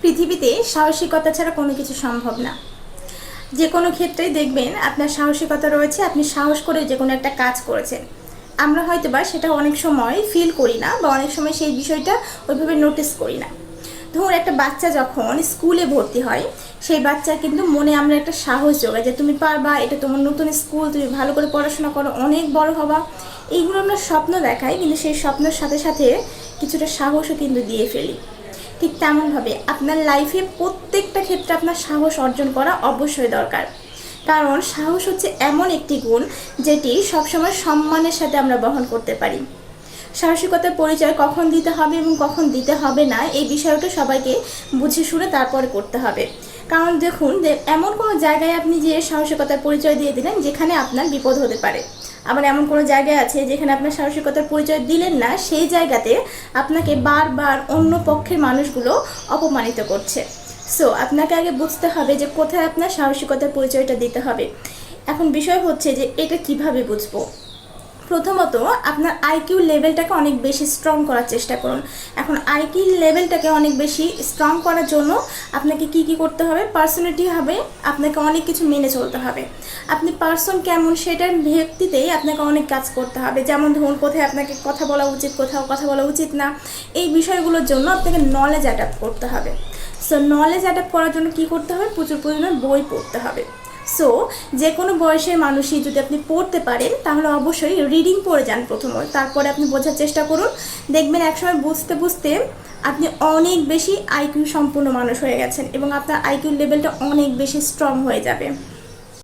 পৃথিবীতে সাহসিকতা ছাড়া কোনো কিছু সম্ভব না। যে কোনো ক্ষেত্রেই দেখবেন আপনার সাহসিকতা রয়েছে, আপনি সাহস করে যে কোনো একটা কাজ করেছেন। আমরা হয়তো বা সেটা অনেক সময় ফিল করি না বা অনেক সময় সেই বিষয়টা ওইভাবে নোটিস করি না। ধরুন একটা বাচ্চা যখন স্কুলে ভর্তি হয়, সেই বাচ্চা কিন্তু মনে আমরা একটা সাহস যোগাই যে তুমি পারবা, এটা তোমার নতুন স্কুল, তুমি ভালো করে পড়াশোনা করো, অনেক বড় হবা। এইগুলো আমরা স্বপ্ন দেখাই, কিন্তু সেই স্বপ্নের সাথে সাথে কিছুটা সাহসও কিন্তু দিয়ে ফেলি। ঠিক তেমনভাবে আপনার লাইফে প্রত্যেকটা ক্ষেত্রে আপনার সাহস অর্জন করা অবশ্যই দরকার। কারণ সাহস হচ্ছে এমন একটি গুণ যেটি সবসময় সম্মানের সাথে আমরা বহন করতে পারি। সাহসিকতার পরিচয় কখন দিতে হবে এবং কখন দিতে হবে না, এই বিষয়টা সবাইকে বুঝে শুনে তারপরে করতে হবে। কারণ দেখুন যে এমন কোনো জায়গায় আপনি যে সাহসিকতার পরিচয় দিয়ে দিলেন যেখানে আপনার বিপদ হতে পারে, আবার এমন কোনো জায়গায় আছে যেখানে আপনার সাহসিকতার পরিচয় দিলেন না, সেই জায়গাতে আপনাকে বারবার অন্য পক্ষের মানুষগুলো অপমানিত করছে। সো আপনাকে আগে বুঝতে হবে যে কোথায় আপনার সাহসিকতার পরিচয়টা দিতে হবে। এখন বিষয় হচ্ছে যে এটা কিভাবে বুঝবো। প্রথমত আপনার আইকিউ লেভেলটাকে অনেক বেশি স্ট্রং করার চেষ্টা করুন। এখন আইকিউ লেভেলটাকে অনেক বেশি স্ট্রং করার জন্য আপনাকে কি কি করতে হবে, পার্সোনালিটি হবে, আপনাকে অনেক কিছু মেনে চলতে হবে। আপনি পার্সন কেমন সেটার ভিত্তিতেই আপনাকে অনেক কাজ করতে হবে। যেমন ধরুন কোথায় আপনাকে কথা বলা উচিত, কোথাও কথা বলা উচিত না, এই বিষয়গুলোর জন্য আপনাকে নলেজ অ্যাডাপ্ট করতে হবে। সো নলেজ অ্যাডাপ্ট করার জন্য কি করতে হবে, প্রচুর পরিমাণে বই পড়তে হবে। সো যে কোনো বয়সের মানুষই যদি আপনি পড়তে পারেন তাহলে অবশ্যই রিডিং পড়ে যান প্রথমত, তারপরে আপনি বোঝার চেষ্টা করুন। দেখবেন একসময় বুঝতে বুঝতে আপনি অনেক বেশি আইকিউ সম্পূর্ণ মানুষ হয়ে গেছেন এবং আপনার আইকিউ লেভেলটা অনেক বেশি স্ট্রং হয়ে যাবে।